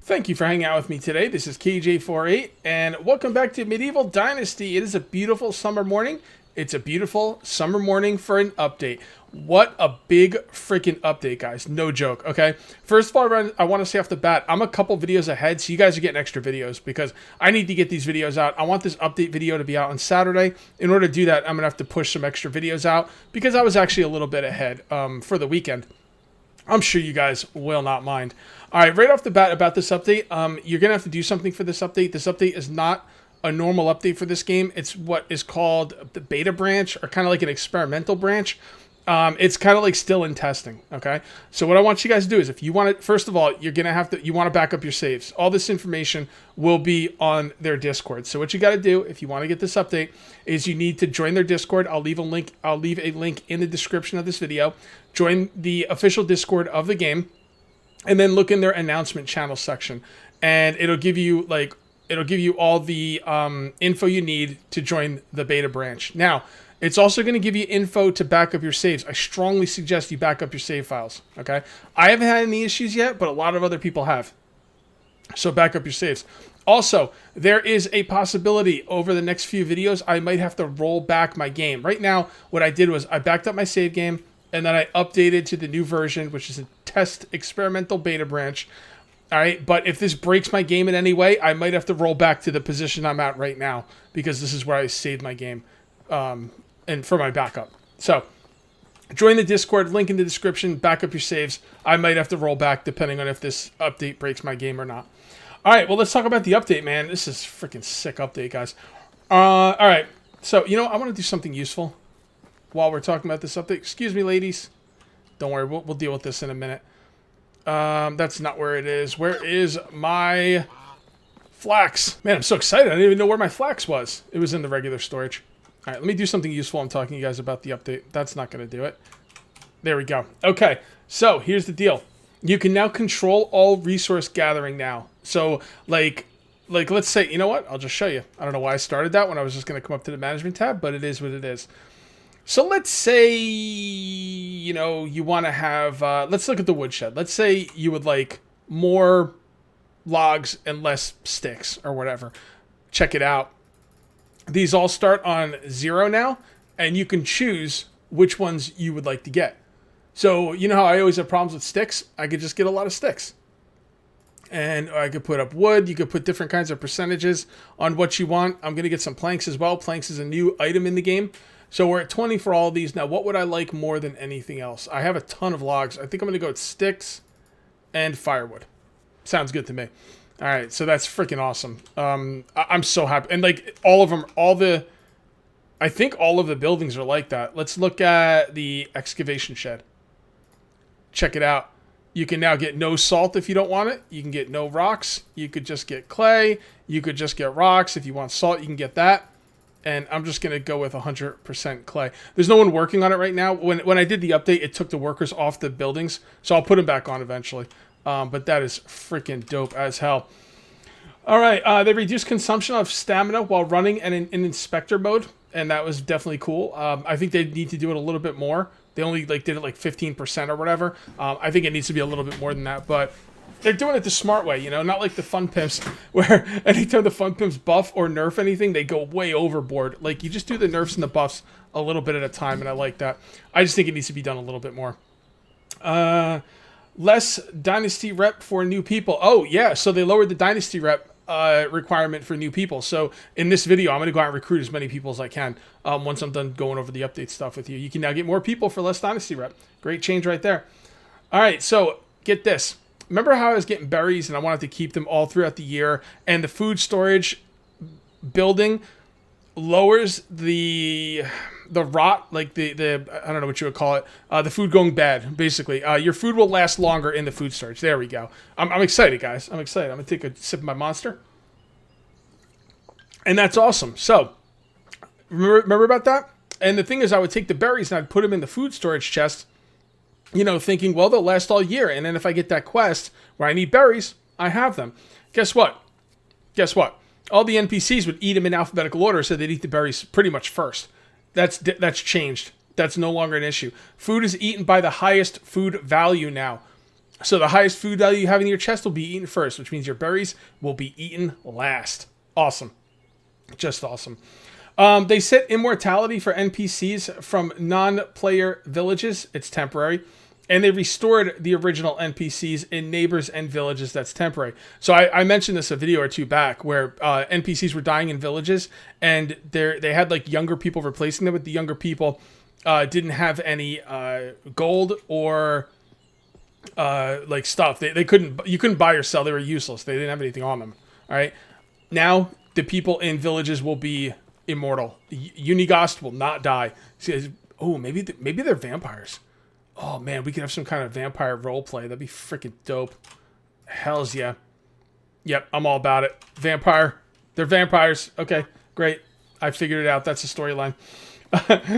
Thank you for hanging out with me today. This is KJ48, and welcome back to Medieval Dynasty. It is a beautiful summer morning. It's a beautiful summer morning for an update. What a big freaking update, guys. No joke, okay? First of all, I want to say off the bat, I'm a couple videos ahead, so you guys are getting extra videos because I need to get these videos out. I want this update video to be out on Saturday. In order to do that, I'm going to have to push some extra videos out because I was actually a little bit ahead for the weekend. I'm sure you guys will not mind. All right, right off the bat about this update, you're going to have to do something for this update. This update is not a normal update for this game. It's what is called the beta branch, or kind of like an experimental branch. It's kind of like still in testing, okay? So what I want you guys to do is, if you want to, first of all, you're going to have to, you want to back up your saves. All this information will be on their Discord. So what you got to do, if you want to get this update, is you need to join their Discord. I'll leave a link in the description of this video. Join the official Discord of the game, and then look in their announcement channel section, and it'll give you all the info you need to join the beta branch. Now, it's also going to give you info to back up your saves. I strongly suggest you back up your save files, okay? I haven't had any issues yet, but a lot of other people have. So back up your saves. Also, there is a possibility over the next few videos I might have to roll back my game. Right now, what I did was I backed up my save game, and then I updated to the new version, which is a test experimental beta branch. All right, but if this breaks my game in any way, I might have to roll back to the position I'm at right now, because this is where I saved my game. And for my backup. So, join the Discord, link in the description, back up your saves. I might have to roll back depending on if this update breaks my game or not. Alright, well, let's talk about the update, man. This is a freaking sick update, guys. Alright, so, you know, I want to do something useful while we're talking about this update. Excuse me, ladies. Don't worry, we'll deal with this in a minute. That's not where it is. Where is my flax? Man, I'm so excited. I didn't even know where my flax was. It was in the regular storage. All right, let me do something useful. I'm talking to you guys about the update. That's not going to do it. There we go. Okay, so here's the deal. You can now control all resource gathering now. So, like let's say, you know what? I'll just show you. I don't know why I started that when I was just going to come up to the management tab, but it is what it is. So let's say, you know, you want to have, let's look at the woodshed. Let's say you would like more logs and less sticks or whatever. Check it out. These all start on 0 now, and you can choose which ones you would like to get. So, you know how I always have problems with sticks? I could just get a lot of sticks. And I could put up wood. You could put different kinds of percentages on what you want. I'm going to get some planks as well. Planks is a new item in the game. So we're at 20 for all of these. Now, what would I like more than anything else? I have a ton of logs. I think I'm going to go with sticks and firewood. Sounds good to me. All right, so that's freaking awesome. I'm so happy. And like all of them, I think all of the buildings are like that. Let's look at the excavation shed. Check it out. You can now get no salt if you don't want it. You can get no rocks. You could just get clay. You could just get rocks. If you want salt, you can get that. And I'm just going to go with 100% clay. There's no one working on it right now. When I did the update, it took the workers off the buildings. So I'll put them back on eventually. But that is freaking dope as hell. All right, they reduced consumption of stamina while running in inspector mode, and that was definitely cool. I think they need to do it a little bit more. They only did it like 15% or whatever. I think it needs to be a little bit more than that, but they're doing it the smart way, you know, not like the fun pimps where anytime the fun pimps buff or nerf anything, they go way overboard. Like, you just do the nerfs and the buffs a little bit at a time, and I like that. I just think it needs to be done a little bit more. Less dynasty rep for new people. Oh, yeah, so they lowered the dynasty rep requirement for new people. So in this video, I'm going to go out and recruit as many people as I can once I'm done going over the update stuff with you. You can now get more people for less dynasty rep. Great change right there. All right, so get this. Remember how I was getting berries and I wanted to keep them all throughout the year, and the food storage building lowers the rot, like the I don't know what you would call it, the food going bad, basically. Your food will last longer in the food storage. There we go. I'm excited, guys. I'm excited. I'm going to take a sip of my Monster. And that's awesome. So, remember about that? And the thing is, I would take the berries and I'd put them in the food storage chest, you know, thinking, well, they'll last all year. And then if I get that quest where I need berries, I have them. Guess what? Guess what? All the NPCs would eat them in alphabetical order, so they'd eat the berries pretty much first. That's changed. That's no longer an issue. Food is eaten by the highest food value now. So the highest food value you have in your chest will be eaten first, which means your berries will be eaten last. Awesome. Just awesome. They set immortality for NPCs from non-player villages. It's temporary. And they restored the original NPCs in neighbors and villages. That's temporary. So I mentioned this a video or two back where NPCs were dying in villages, and they had like younger people replacing them, but the younger people didn't have any gold or like stuff. You couldn't buy or sell. They were useless. They didn't have anything on them. All right. Now the people in villages will be immortal. Unigost will not die. Oh, maybe they're vampires. Oh, man, we could have some kind of vampire roleplay. That'd be freaking dope. Hells yeah. Yep, I'm all about it. Vampire. They're vampires. Okay, great. I figured it out. That's the storyline.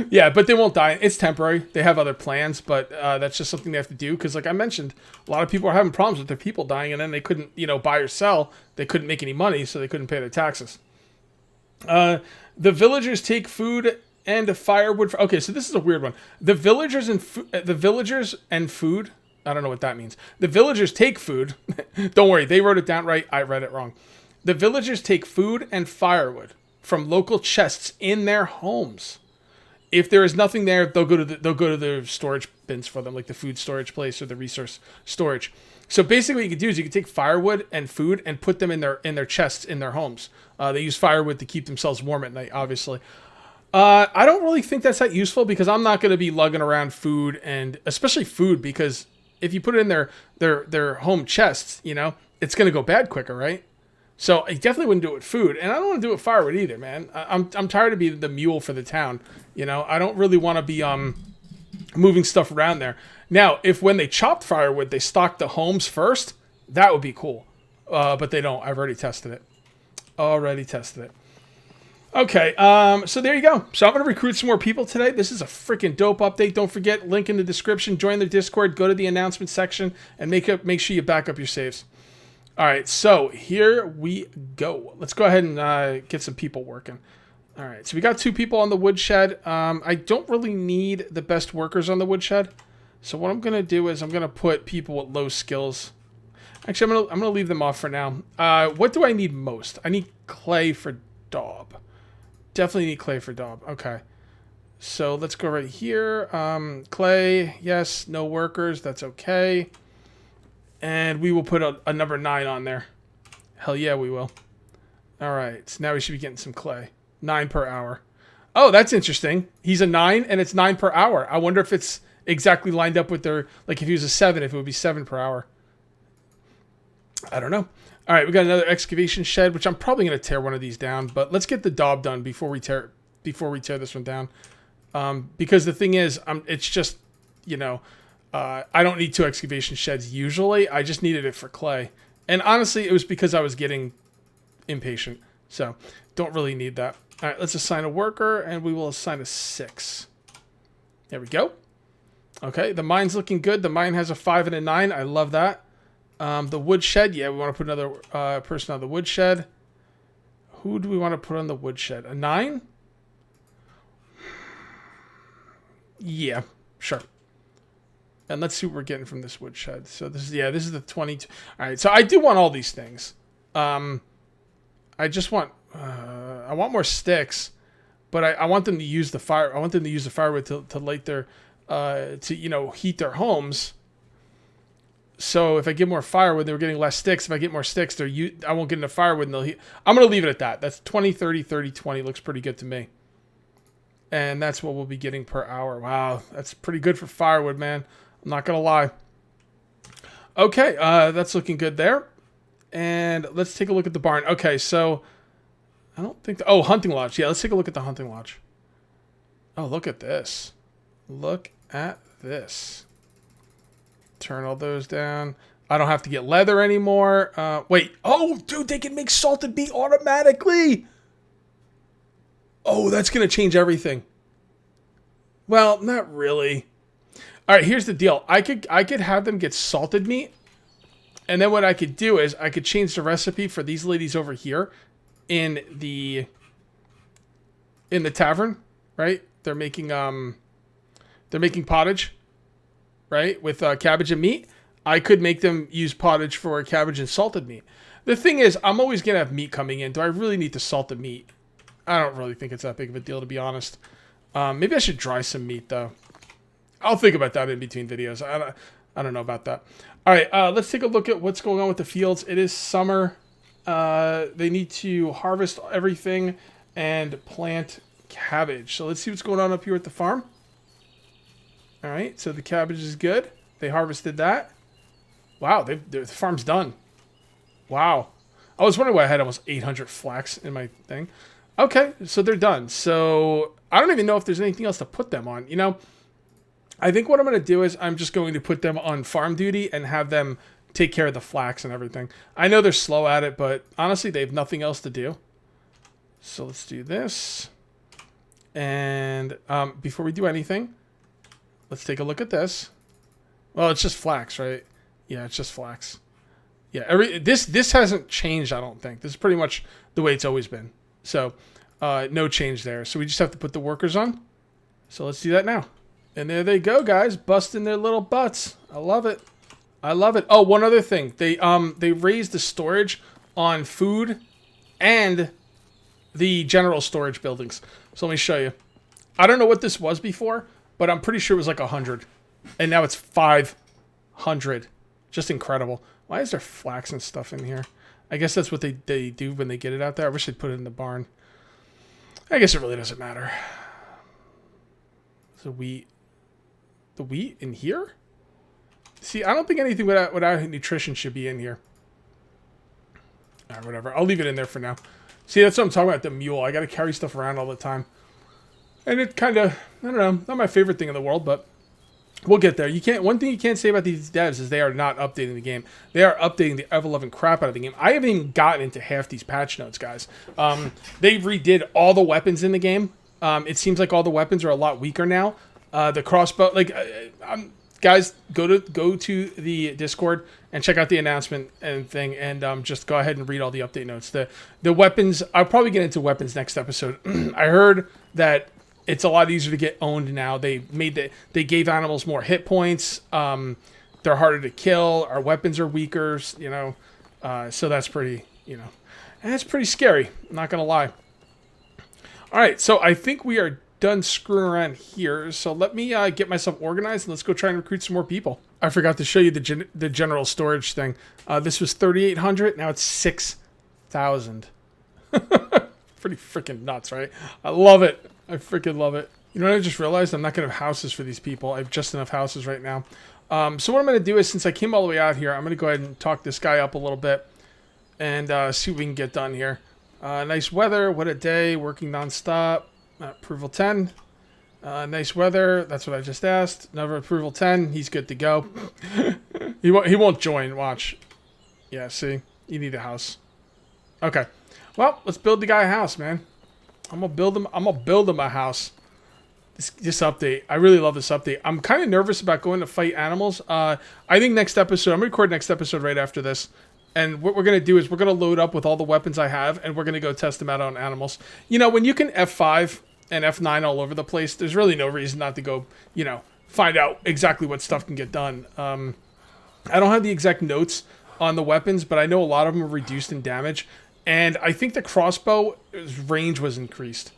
Yeah, but they won't die. It's temporary. They have other plans, but that's just something they have to do. Because like I mentioned, a lot of people are having problems with their people dying, and then they couldn't, buy or sell. They couldn't make any money, so they couldn't pay their taxes. The villagers take food and firewood. Okay, so this is a weird one. The villagers and food. I don't know what that means. The villagers take food. Don't worry, they wrote it down right. I read it wrong. The villagers take food and firewood from local chests in their homes. If there is nothing there, they'll go to the storage bins for them, like the food storage place or the resource storage. So basically, what you could do is you could take firewood and food and put them in their chests in their homes. They use firewood to keep themselves warm at night, obviously. I don't really think that's that useful because I'm not going to be lugging around food, and especially food, because if you put it in their home chests, it's going to go bad quicker, right? So I definitely wouldn't do it with food, and I don't want to do it with firewood either, man. I'm tired of being the mule for the town. I don't really want to be moving stuff around there. Now, if when they chopped firewood, they stocked the homes first, that would be cool. But they don't. I've already tested it. Okay, so there you go. So I'm going to recruit some more people today. This is a freaking dope update. Don't forget, link in the description. Join the Discord. Go to the announcement section and make sure you back up your saves. All right, so here we go. Let's go ahead and get some people working. All right, so we got 2 people on the woodshed. I don't really need the best workers on the woodshed. So what I'm going to do is I'm going to put people with low skills. Actually, I'm going to leave them off for now. What do I need most? I need clay for daub. Definitely need clay for daub. Okay. So let's go right here. Clay, yes. No workers. That's okay. And we will put a number 9 on there. Hell yeah, we will. All right. So now we should be getting some clay. 9 per hour. Oh, that's interesting. He's a 9 and it's 9 per hour. I wonder if it's exactly lined up with their, like if he was a 7, if it would be 7 per hour. I don't know. All right, we got another excavation shed, which I'm probably going to tear one of these down, but let's get the daub done before we tear this one down. Because the thing is, it's just, I don't need 2 excavation sheds usually. I just needed it for clay. And honestly, it was because I was getting impatient. So, don't really need that. All right, let's assign a worker, and we will assign a 6. There we go. Okay, the mine's looking good. The mine has a 5 and a 9. I love that. The woodshed, yeah, we want to put another person on the woodshed. Who do we want to put on the woodshed? A 9? Yeah, sure. And let's see what we're getting from this woodshed. So this is the 22. All right, so I do want all these things. I just want, I want more sticks, but I want them to use the fire. I want them to use the firewood to light their, heat their homes. So if I get more firewood, they were getting less sticks. If I get more sticks, I won't get enough firewood and they'll heat. I'm going to leave it at that. That's 20, 30, 30, 20. Looks pretty good to me. And that's what we'll be getting per hour. Wow, that's pretty good for firewood, man. I'm not going to lie. Okay, that's looking good there. And let's take a look at the barn. Okay, so I don't think... hunting lodge. Yeah, let's take a look at the hunting lodge. Oh, look at this. Look at this. Turn all those down. I don't have to get leather anymore. Wait. Oh, dude, they can make salted meat automatically. Oh, that's going to change everything. Well, not really. All right, here's the deal. I could have them get salted meat. And then what I could do is I could change the recipe for these ladies over here in the tavern, right? They're making pottage, right? With cabbage and meat. I could make them use pottage for cabbage and salted meat. The thing is, I'm always going to have meat coming in. Do I really need to salt the meat? I don't really think it's that big of a deal, to be honest. Maybe I should dry some meat, though. I'll think about that in between videos. I don't know about that. All right, let's take a look at what's going on with the fields. It is summer. They need to harvest everything and plant cabbage. So let's see what's going on up here at the farm. All right, so the cabbage is good. They harvested that. Wow, the farm's done. Wow. I was wondering why I had almost 800 flax in my thing. Okay, so they're done. So I don't even know if there's anything else to put them on. You know, I think what I'm going to do is I'm just going to put them on farm duty and have them take care of the flax and everything. I know they're slow at it, but honestly, they have nothing else to do. So let's do this. And before we do anything, let's take a look at this. Well, it's just flax, right? Yeah, it's just flax. Yeah, this hasn't changed, I don't think. This is pretty much the way it's always been. So, no change there. So we just have to put the workers on. So let's do that now. And there they go, guys, busting their little butts. I love it. I love it. Oh, one other thing. They raised the storage on food and the general storage buildings. So let me show you. I don't know what this was before, but I'm pretty sure it was like 100. And now it's 500. Just incredible. Why is there flax and stuff in here? I guess that's what they do when they get it out there. I wish they'd put it in the barn. I guess it really doesn't matter. So the wheat in here? See, I don't think anything without nutrition should be in here. All right, whatever. I'll leave it in there for now. See, that's what I'm talking about, the mule. I got to carry stuff around all the time. And it kind of, I don't know, not my favorite thing in the world, but we'll get there. One thing you can't say about these devs is they are not updating the game. They are updating the ever-loving crap out of the game. I haven't even gotten into half these patch notes, guys. They redid all the weapons in the game. It seems like all the weapons are a lot weaker now. The crossbow, guys, go to the Discord and check out the announcement and thing, and just go ahead and read all the update notes. The weapons, I'll probably get into weapons next episode. I heard that it's a lot easier to get owned now. They gave animals more hit points. They're harder to kill. Our weapons are weaker, you know. So that's pretty, you know, and it's pretty scary. I'm not gonna lie. All right, so I think we are done screwing around here. So let me get myself organized and let's go try and recruit some more people. I forgot to show you the general storage thing. This was 3,800. Now it's 6,000. Pretty freaking nuts, right? I love it. I freaking love it. You know what I just realized? I'm not going to have houses for these people. I have just enough houses right now. So what I'm going to do is, since I came all the way out here, I'm going to go ahead and talk this guy up a little bit and see what we can get done here. Nice weather. What a day. Working nonstop. Approval 10. Nice weather. That's what I just asked. Another approval 10. He's good to go. He won't join. Watch. Yeah, see? You need a house. Okay. Well, let's build the guy a house, man. I'm gonna build him a house. This update. I really love this update. I'm kind of nervous about going to fight animals. I think next episode, I'm gonna record next episode right after this. And what we're going to do is we're going to load up with all the weapons I have, and we're going to go test them out on animals. You know, when you can F5 and F9 all over the place, there's really no reason not to go, you know, find out exactly what stuff can get done. I don't have the exact notes on the weapons, but I know a lot of them are reduced in damage. And I think the crossbow range was increased.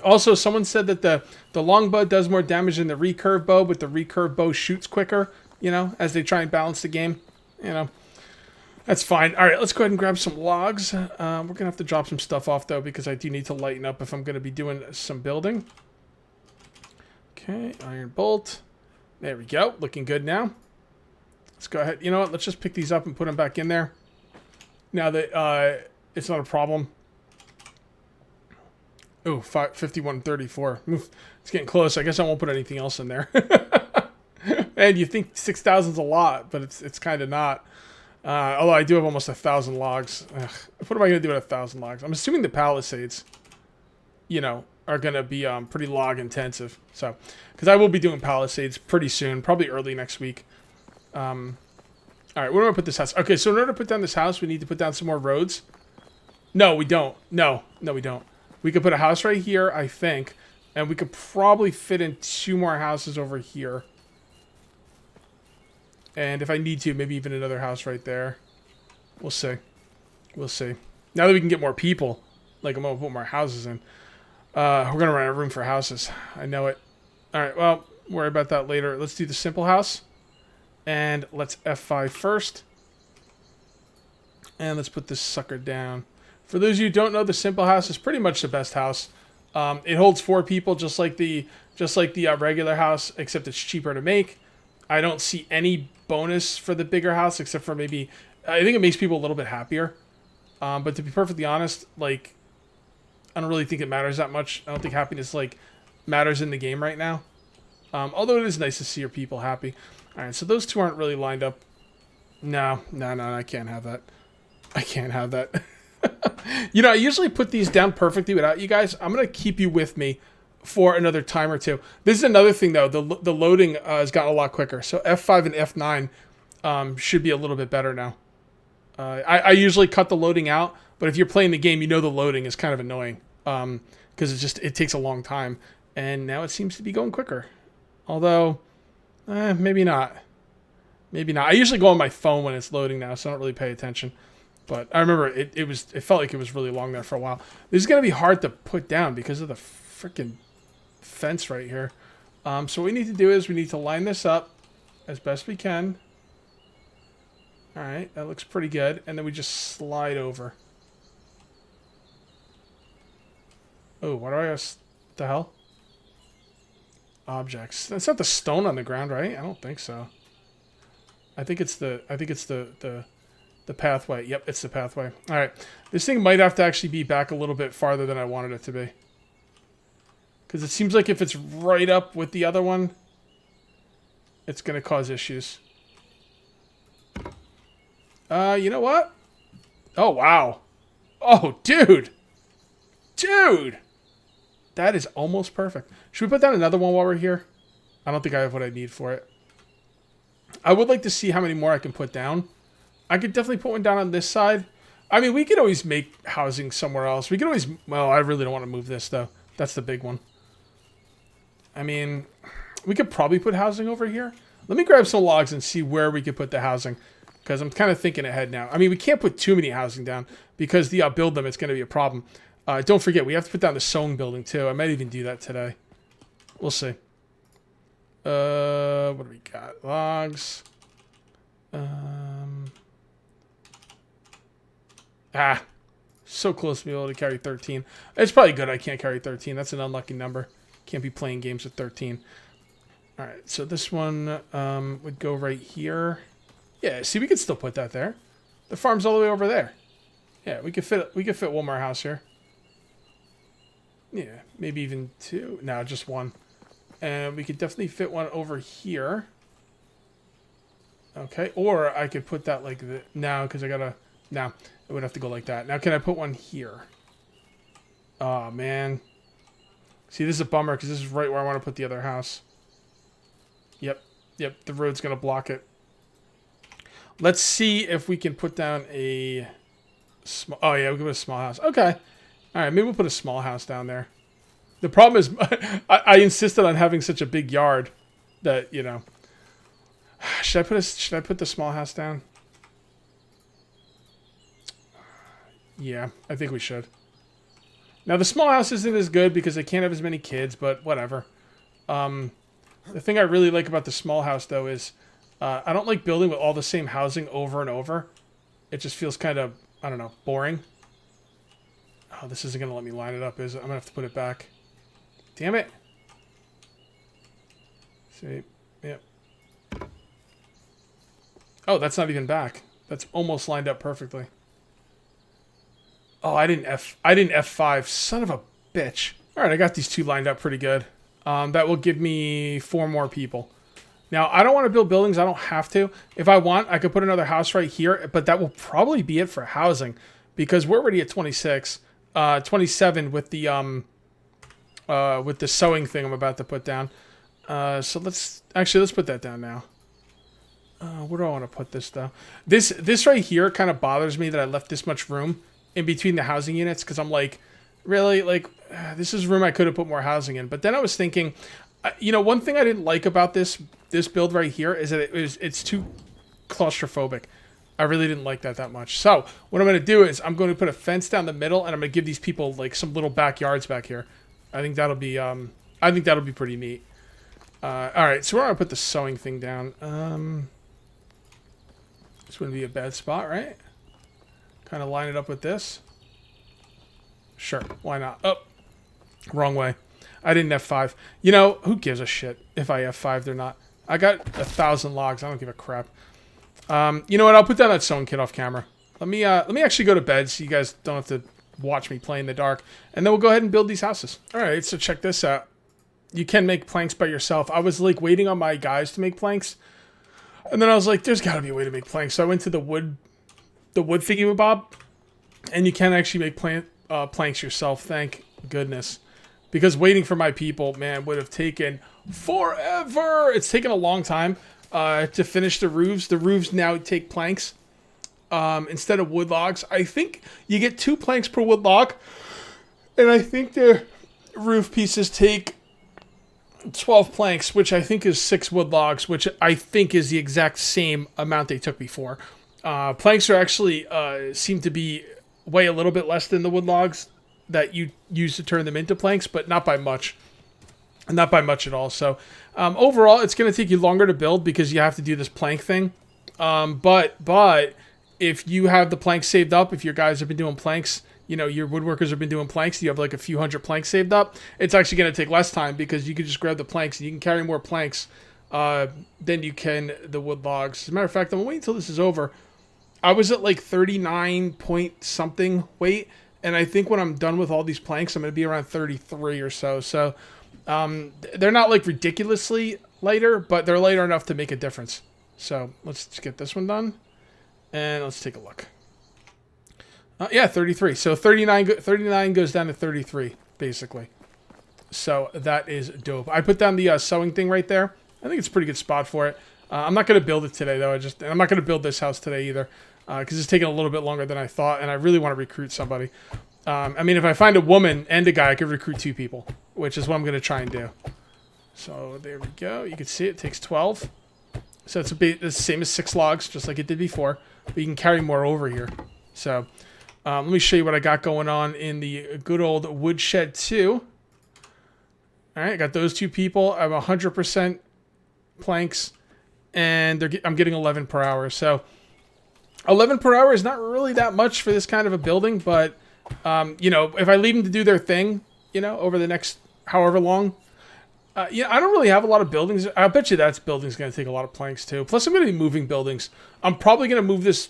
Also, someone said that the longbow does more damage than the recurve bow, but the recurve bow shoots quicker, you know, as they try and balance the game, you know. That's fine. All right, let's go ahead and grab some logs. We're going to have to drop some stuff off, though, because I do need to lighten up if I'm going to be doing some building. Okay, iron bolt. There we go. Looking good now. Let's go ahead. You know what? Let's just pick these up and put them back in there. Now that it's not a problem. Oh, 5134. Oof, it's getting close. I guess I won't put anything else in there. And you think 6,000's a lot, but it's kind of not. Although I do have almost 1,000 logs. Ugh, what am I going to do with 1,000 logs? I'm assuming the palisades, you know, are going to be pretty log intensive. So, because I will be doing palisades pretty soon, probably early next week. All right, where do I put this house? Okay, so in order to put down this house, we need to put down some more roads. No, we don't. No, we don't. We could put a house right here, I think, and we could probably fit in 2 more houses over here. And if I need to, maybe even another house right there. We'll see. We'll see. Now that we can get more people, like I'm going to put more houses in. We're going to run out of room for houses. I know it. All right, well, worry about that later. Let's do the simple house. And let's F5 first. And let's put this sucker down. For those of you who don't know, the simple house is pretty much the best house. It holds 4 people, just like the regular house, except it's cheaper to make. I don't see any bonus for the bigger house, except for maybe... I think it makes people a little bit happier. But to be perfectly honest, like, I don't really think it matters that much. I don't think happiness, like, matters in the game right now. Although it is nice to see your people happy. Alright, so those two aren't really lined up. No, I can't have that. I can't have that. You know, I usually put these down perfectly without you guys. I'm going to keep you with me for another time or two. This is another thing, though. The loading has gotten a lot quicker. So F5 and F9 should be a little bit better now. I usually cut the loading out, but if you're playing the game, you know the loading is kind of annoying because it takes a long time, and now it seems to be going quicker. Although, maybe not. Maybe not. I usually go on my phone when it's loading now, so I don't really pay attention. But I remember it felt like it was really long there for a while. This is going to be hard to put down because of the freaking fence right here. So what we need to do is we need to line this up as best we can. Alright, that looks pretty good. And then we just slide over. Oh, what do I ask? What the hell? Objects. That's not the stone on the ground, right? I don't think so. I think it's the pathway. Yep, it's the pathway. Alright. This thing might have to actually be back a little bit farther than I wanted it to be. Because it seems like if it's right up with the other one, it's going to cause issues. You know what? Oh, wow. Oh, dude. Dude. That is almost perfect. Should we put down another one while we're here? I don't think I have what I need for it. I would like to see how many more I can put down. I could definitely put one down on this side. I mean, we could always make housing somewhere else. We could always... Well, I really don't want to move this, though. That's the big one. I mean, we could probably put housing over here. Let me grab some logs and see where we could put the housing. Because I'm kind of thinking ahead now. I mean, we can't put too many housing down. Because the build them, it's going to be a problem. Don't forget, we have to put down the sewing building, too. I might even do that today. We'll see. What do we got? Logs. So close to be able to carry 13. It's probably good I can't carry 13. That's an unlucky number. Can't be playing games with 13. Alright, so this one would go right here. Yeah, see, we could still put that there. The farm's all the way over there. Yeah, we could fit one more house here. Yeah, maybe even two. No, just one. And we could definitely fit one over here. Okay, or I could put that like the now because I gotta now it would have to go like that. Now can I put one here? Oh man. See, this is a bummer because this is right where I want to put the other house. Yep, the road's gonna block it. Let's see if we can put down a small. Oh yeah, we can put a small house. Okay, all right, maybe we'll put a small house down there. The problem is, I insisted on having such a big yard that you know. Should I put the small house down? Yeah, I think we should. Now the small house isn't as good because they can't have as many kids, but whatever. The thing I really like about the small house though is I don't like building with all the same housing over and over. It just feels kind of, I don't know, boring. Oh, this isn't going to let me line it up, is it? I'm going to have to put it back. Damn it. See? Yep. Oh, that's not even back. That's almost lined up perfectly. Oh, I didn't F5. Son of a bitch. All right, I got these two lined up pretty good. That will give me 4 more people. Now, I don't want to build buildings. I don't have to. If I want, I could put another house right here, but that will probably be it for housing because we're already at 26, 27 with the sewing thing I'm about to put down. So let's put that down now. Where do I want to put this though? This right here kind of bothers me that I left this much room in between the housing units because I'm like, really, like this is room I could have put more housing in. But then I was thinking, you know, one thing I didn't like about this build right here is that it's too claustrophobic. I really didn't like that much. So what I'm going to do is I'm going to put a fence down the middle, and I'm going to give these people like some little backyards back here. I think that'll be pretty neat. All right, so where do I put the sewing thing down? This wouldn't be a bad spot, right? Kind of line it up with this. Sure, why not? Oh, wrong way. I didn't F5. You know, who gives a shit if I F5'd or not? I got 1,000 logs. I don't give a crap. You know what? I'll put down that sewing kit off camera. Let me actually go to bed so you guys don't have to watch me play in the dark. And then we'll go ahead and build these houses. All right, so check this out. You can make planks by yourself. I was like waiting on my guys to make planks. And then I was like, there's got to be a way to make planks. So I went to the wood thingy-mabob. And you can actually make planks yourself. Thank goodness. Because waiting for my people, man, would have taken forever. It's taken a long time to finish the roofs. The roofs now take planks instead of wood logs. I think you get 2 planks per wood log. And I think their roof pieces take 12 planks, which I think is 6 wood logs, which I think is the exact same amount they took before. Planks are actually seem to weigh a little bit less than the wood logs that you use to turn them into planks, but not by much. Not by much at all. So overall, it's going to take you longer to build because you have to do this plank thing. But if you have the planks saved up, if your guys have been doing planks, you know, your woodworkers have been doing planks, you have like a few hundred planks saved up, it's actually going to take less time because you can just grab the planks and you can carry more planks than you can the wood logs. As a matter of fact, I'm going to wait until this is over. I was at like 39 point something weight, and I think when I'm done with all these planks, I'm going to be around 33 or so. So they're not like ridiculously lighter, but they're lighter enough to make a difference. So let's just get this one done, and let's take a look. Yeah, 33. So 39 goes down to 33, basically. So that is dope. I put down the sewing thing right there. I think it's a pretty good spot for it. I'm not going to build it today, though. I'm not going to build this house today either, because it's taking a little bit longer than I thought, and I really want to recruit somebody. I mean, if I find a woman and a guy, I could recruit 2 people, which is what I'm going to try and do. So there we go. You can see it takes 12. So it's the same as 6 logs, just like it did before, but you can carry more over here. So let me show you what I got going on in the good old woodshed 2. All right, I got those 2 people. I have 100% planks, and I'm getting 11 per hour. So 11 per hour is not really that much for this kind of a building, but you know, if I leave them to do their thing, you know, over the next however long, yeah, I don't really have a lot of buildings. I bet you that building's going to take a lot of planks too. Plus, I'm going to be moving buildings. I'm probably going to move this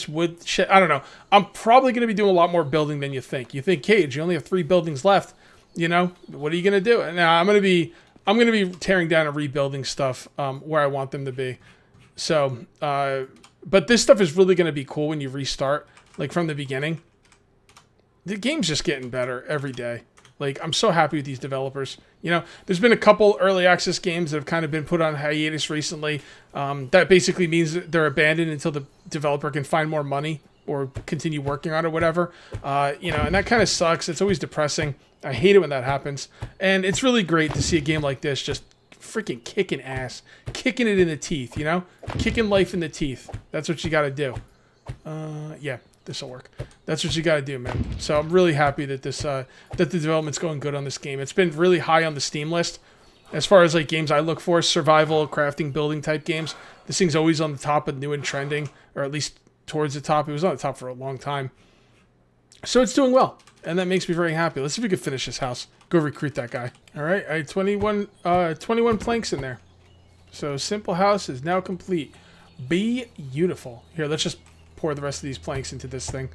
wood shed. I don't know. I'm probably going to be doing a lot more building than you think. You think, Cage, you only have 3 buildings left. You know, what are you going to do? Now I'm going to be tearing down and rebuilding stuff where I want them to be. So, but this stuff is really going to be cool when you restart, like from the beginning. The game's just getting better every day. Like, I'm so happy with these developers. You know, there's been a couple early access games that have kind of been put on hiatus recently. That basically means that they're abandoned until the developer can find more money or continue working on it or whatever. You know, and that kind of sucks. It's always depressing. I hate it when that happens. And it's really great to see a game like this just freaking kicking ass. Kicking it in the teeth, you know? Kicking life in the teeth. That's what you got to do. Yeah. This will work. That's what you got to do, man. So I'm really happy that that the development's going good on this game. It's been really high on the Steam list as far as like games I look for, survival, crafting, building type games. This thing's always on the top of new and trending, or at least towards the top. It was on the top for a long time. So it's doing well, and that makes me very happy. Let's see if we can finish this house. Go recruit that guy. All right, I had 21 planks in there. So simple house is now complete. Beautiful. Here, let's just pour the rest of these planks into this thing.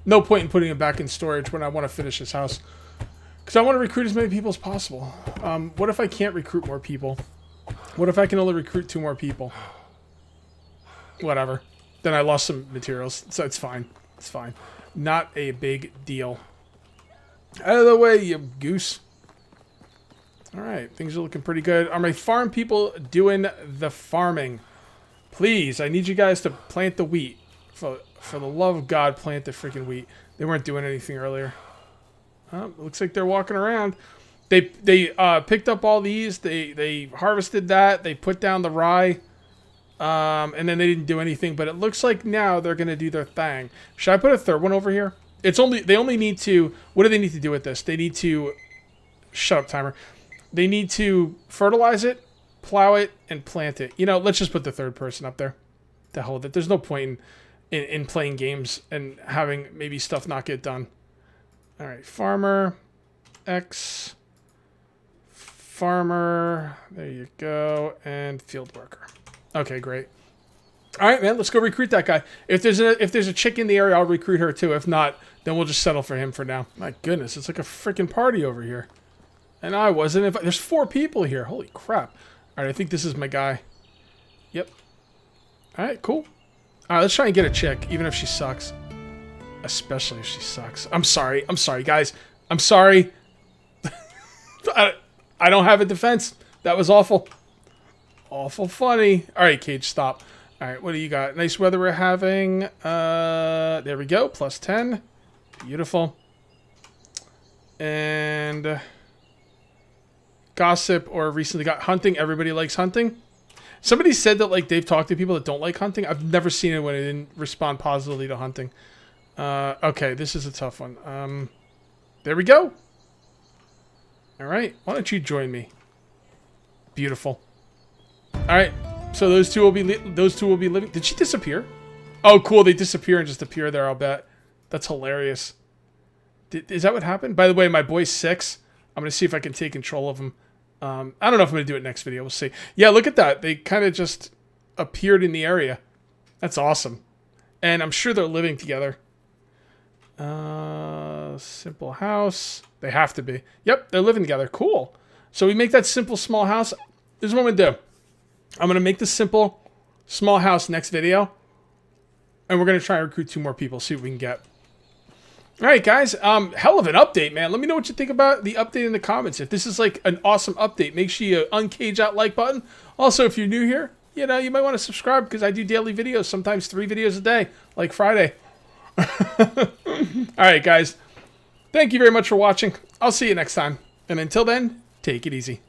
No point in putting them back in storage when I want to finish this house, because I want to recruit as many people as possible. What if I can't recruit more people? What if I can only recruit 2 more people? Whatever. Then I lost some materials, so it's fine. It's fine. Not a big deal. Out of the way, you goose. All right, things are looking pretty good. Are my farm people doing the farming? Please, I need you guys to plant the wheat. For the love of God, plant the freaking wheat. They weren't doing anything earlier. Looks like they're walking around. They picked up all these. They harvested that. They put down the rye. And then they didn't do anything, but it looks like now they're going to do their thing. Should I put a third one over here? They only need to, what do they need to do with this? They need to, shut up timer. They need to fertilize it, plow it, and plant it. You know, let's just put the third person up there. The hell with it. There's no point in playing games and having maybe stuff not get done. All right, farmer, X, farmer, there you go, and field worker. Okay, great. All right, man, let's go recruit that guy. If there's a chick in the area, I'll recruit her too. If not, then we'll just settle for him for now. My goodness, it's like a freaking party over here. And I wasn't. There's 4 people here. Holy crap. All right, I think this is my guy. Yep. All right, cool. All right, let's try and get a chick, even if she sucks. Especially if she sucks. I'm sorry. I'm sorry, guys. I'm sorry. I don't have a defense. That was awful. Awful funny. All right, Cage, stop. All right, what do you got? Nice weather we're having. There we go. Plus 10. Beautiful. And gossip or recently got hunting. Everybody likes hunting. Somebody said that like they've talked to people that don't like hunting. I've never seen it when they didn't respond positively to hunting. Okay, this is a tough one. There we go. All right, why don't you join me? Beautiful. All right, so those two will be living. Did she disappear? Oh, cool. They disappear and just appear there. I'll bet. That's hilarious. Is that what happened? By the way, my boy's 6. I'm gonna see if I can take control of him. I don't know if I'm gonna do it next video. We'll see. Yeah, look at that. They kind of just appeared in the area. That's awesome. And I'm sure they're living together. Simple house. They have to be. Yep, they're living together. Cool. So we make that simple small house. This is what I'm gonna do. I'm gonna make the simple small house next video, and we're gonna try and recruit 2 more people. See what we can get. All right, guys. Hell of an update, man. Let me know what you think about the update in the comments. If this is like an awesome update, make sure you uncage that like button. Also, if you're new here, you know, you might want to subscribe because I do daily videos, sometimes 3 videos a day, like Friday. All right, guys. Thank you very much for watching. I'll see you next time. And until then, take it easy.